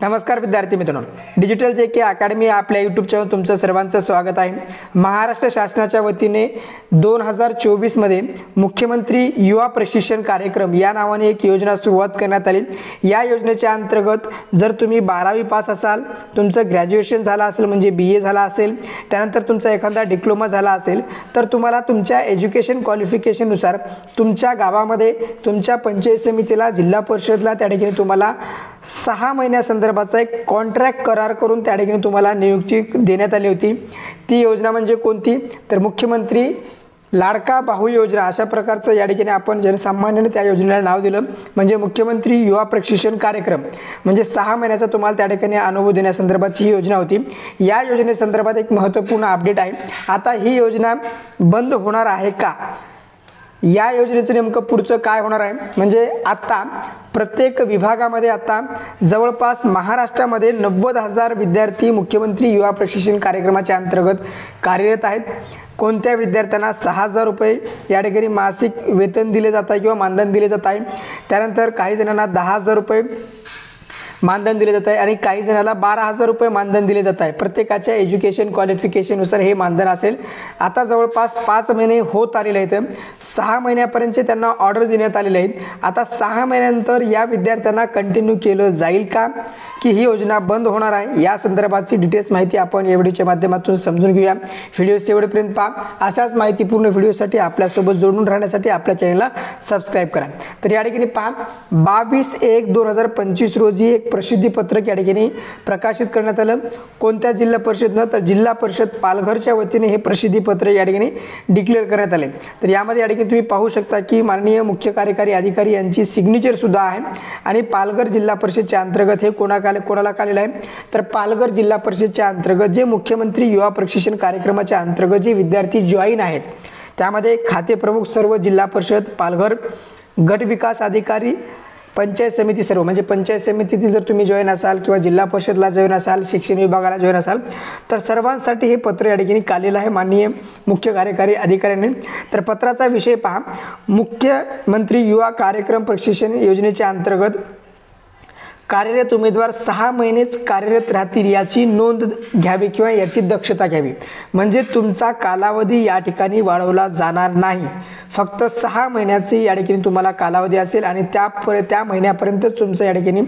नमस्कार विद्यार्थी मित्रांनो, डिजिटल जे अकॅडमी आपल्या यूट्यूब चॅनल तुमचं सर्वांचं स्वागत आहे। महाराष्ट्र शासनाच्या वतीने 2024 मध्ये मुख्यमंत्री युवा प्रशिक्षण कार्यक्रम या नावाने एक योजना सुरुवात करण्यात आली। या योजनेच्या अंतर्गत जर तुम्ही 12वी पास असाल, तुमचं ग्रॅज्युएशन झालं असेल म्हणजे BA झाला असेल, त्यानंतर तुमचा एखादा डिप्लोमा झाला असेल, तर तुम्हाला तुमच्या एज्युकेशन क्वालिफिकेशन नुसार तुमच्या गावामध्ये तुमच्या पंचायत समितीला, जिल्हा परिषदला त्या ठिकाणी तुम्हाला 6 महिन्यासंदर्भाचा एक कॉन्ट्रॅक्ट करार करून त्या ठिकाणी तुम्हाला नियुक्ती देण्यात आली होती। ती योजना म्हणजे कोणती, तर मुख्यमंत्री लाडका भाऊ योजना अशा प्रकारचं या ठिकाणी आपण जनसामान्याने त्या योजनेला नाव दिलं, म्हणजे मुख्यमंत्री युवा प्रशिक्षण कार्यक्रम, म्हणजे 6 महिन्याचा तुम्हाला त्या ठिकाणी अनुभव देण्यासंदर्भाची ही योजना होती। या योजनेसंदर्भात एक महत्त्वपूर्ण अपडेट आहे। आता ही योजना बंद होणार आहे का, या योजनेचं नेमकं पुढचं काय होणार आहे, म्हणजे आता प्रत्येक विभागामध्ये आता जवळपास महाराष्ट्रामध्ये 90,000 विद्यार्थी मुख्यमंत्री युवा प्रशिक्षण कार्यक्रमाच्या अंतर्गत कार्यरत आहेत। कोणत्या विद्यार्थ्यांना 6,000 रुपये या ठिकाणी मासिक वेतन दिले जात आहे किंवा मानधन दिले जात आहे, त्यानंतर काही जणांना 10,000 रुपये मानधन दिले जात आहे आणि काही जणांना 12,000 रुपये मानधन दिले जात आहे। प्रत्येकाच्या एज्युकेशन क्वालिफिकेशननुसार हे मानधन असेल। आता जवळपास 5 महिने होत आलेले आहेत, 6 महिन्यापर्यंतचे त्यांना ऑर्डर देण्यात आलेले आहेत। आता 6 महिन्यानंतर या विद्यार्थ्यांना कंटिन्यू केलं जाईल का, की ही योजना बंद होणार आहे, या संदर्भाची डिटेल्स माहिती आपण या व्हिडिओच्या माध्यमातून समजून घेऊया। व्हिडिओ शेवटपर्यंत पहा। अशाच माहितीपूर्ण व्हिडिओसाठी आपल्यासोबत जोडून राहण्यासाठी आपल्या चॅनलला सबस्क्राइब करा। तर या ठिकाणी पहा, 22/1/2025 रोजी एक प्रसिद्धी पत्रक या ठिकाणी प्रकाशित करण्यात आलं। कोणत्या जिल्हा परिषदनं, तर जिल्हा परिषद पालघरच्या वतीने हे प्रसिद्धी पत्र या ठिकाणी डिक्लेअर करण्यात आले। तर यामध्ये या ठिकाणी तुम्ही पाहू शकता की माननीय मुख्य कार्यकारी अधिकारी यांची सिग्नेचर सुद्धा आहे आणि पालघर जिल्हा परिषदच्या अंतर्गत हे कोणाला काढलेलं आहे, तर पालघर जिल्हा परिषदच्या अंतर्गत जे मुख्यमंत्री युवा प्रशिक्षण कार्यक्रमाच्या अंतर्गत जे विद्यार्थी जॉईन आहेत, त्यामध्ये खाते प्रमुख सर्व जिल्हा परिषद, पालघर गट विकास अधिकारी, पंचायत समिती सर्व, म्हणजे पंचायत समितीत जर तुम्ही जॉईन असाल किंवा जिल्हा परिषदला जॉईन असाल, शिक्षण विभागाला जॉईन असाल, तर सर्वांसाठी हे पत्र या ठिकाणी काढलेलं आहे माननीय मुख्य कार्यकारी अधिकाऱ्यांनी। तर पत्राचा विषय पहा, मुख्यमंत्री युवा कार्यक्रम प्रशिक्षण योजनेच्या अंतर्गत कार्यरत उमेदवार 6 महिनेच कार्यरत राहतील याची नोंद घ्यावी किंवा याची दक्षता घ्यावी, म्हणजे तुमचा कालावधी या ठिकाणी वाढवला जाणार नाही। फक्त 6 महिन्याचे या ठिकाणी तुम्हाला कालावधी असेल आणि त्या महिन्यापर्यंत तुमचं या ठिकाणी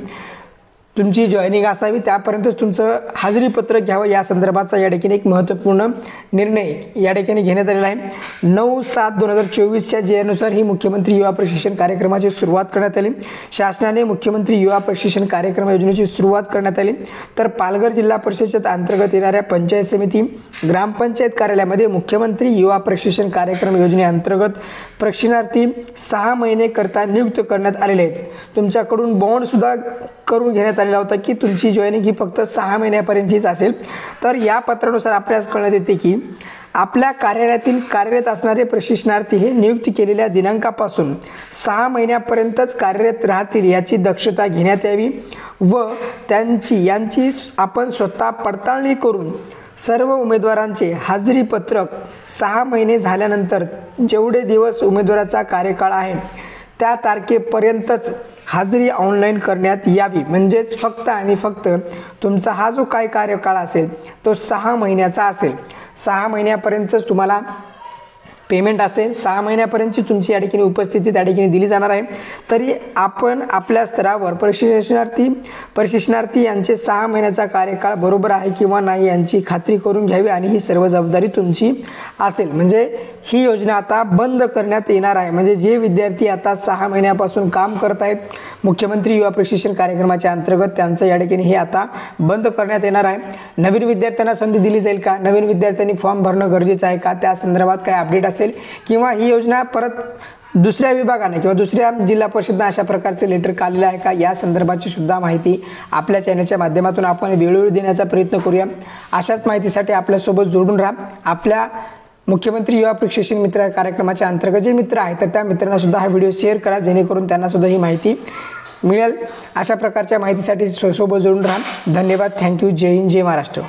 तुमची जॉईनिंग असावी, त्यापर्यंतच तुमचं हाजरी पत्रक घ्यावं, या संदर्भाचा या ठिकाणी एक महत्त्वपूर्ण निर्णय या ठिकाणी घेण्यात आलेला आहे। 9/7/2024च्या JR ही मुख्यमंत्री युवा प्रशिक्षण कार्यक्रमाची सुरुवात करण्यात आली। शासनाने मुख्यमंत्री युवा प्रशिक्षण कार्यक्रम योजनेची सुरुवात करण्यात आली। तर पालघर जिल्हा परिषदेच्या अंतर्गत येणाऱ्या पंचायत समिती, ग्रामपंचायत कार्यालयामध्ये मुख्यमंत्री युवा प्रशिक्षण कार्यक्रम योजनेअंतर्गत प्रशिक्षणार्थी 6 महिने करता नियुक्त करण्यात आलेले आहेत। तुमच्याकडून बॉन्ड सुद्धा करून घेण्यात आलेला होता की तुमची जॉईनिंग ही फक्त 6 महिन्यापर्यंतचीच असेल। तर या पत्रानुसार आपल्याला कळण्यात येते की आपल्या कार्यालयातील कार्यरत असणारे प्रशिक्षणार्थी हे नियुक्ती केलेल्या दिनांकापासून 6 महिन्यापर्यंतच कार्यरत राहतील याची दक्षता घेण्यात यावी व यांची आपण स्वतः पडताळणी करून सर्व उमेदवारांचे हाजरी पत्रक 6 महिने झाल्यानंतर जेवढे दिवस उमेदवाराचा कार्यकाळ आहे त्या तारखेपर्यंतच हाजरी ऑनलाईन करण्यात यावी, म्हणजेच फक्त आणि फक्त तुमचा हा जो काय कार्यकाळ असेल तो 6 महिन्याचा असेल। 6 महिन्यापर्यंतच तुम्हाला पेमेंट असेल, 6 महिन्यापर्यंतची तुमची या ठिकाणी उपस्थिती त्या ठिकाणी दिली जाणार आहे। तरी आपण आपल्या स्तरावर प्रशिक्षणार्थी यांचे 6 महिन्याचा कार्यकाळ बरोबर आहे किंवा नाही यांची खात्री करून घ्यावी आणि ही सर्व जबाबदारी तुमची असेल। म्हणजे ही योजना आता बंद करण्यात येणार आहे, म्हणजे जे विद्यार्थी आता 6 महिन्यापासून काम करत आहेत मुख्यमंत्री युवा प्रशिक्षण कार्यक्रमाच्या अंतर्गत, त्यांचं या ठिकाणी हे आता बंद करण्यात येणार आहे। नवीन विद्यार्थ्यांना संधी दिली जाईल का, नवीन विद्यार्थ्यांनी फॉर्म भरणं गरजेचं आहे का, त्या संदर्भात काय अपडेट असेल किंवा ही योजना परत दुसऱ्या विभागाने किंवा दुसऱ्या जिल्हा परिषदेने अशा प्रकारचे लेटर काढलेलं आहे का, या संदर्भाची सुद्धा माहिती आपल्या चॅनलच्या माध्यमातून आपण वेळोवेळी देण्याचा प्रयत्न करूया। अशाच माहितीसाठी आपल्यासोबत जोडून राहा। आपल्या मुख्यमंत्री युवा प्रशिक्षण मित्र कार्यक्रमाच्या अंतर्गत जे मित्र आहेत तर त्या मित्रांना सुद्धा हा व्हिडिओ शेअर करा, जेणेकरून त्यांना सुद्धा ही माहिती मिळेल। अशा प्रकारच्या माहितीसाठी सोबत जोडून राहा। धन्यवाद, थँक्यू, जय हिंद, जय महाराष्ट्र।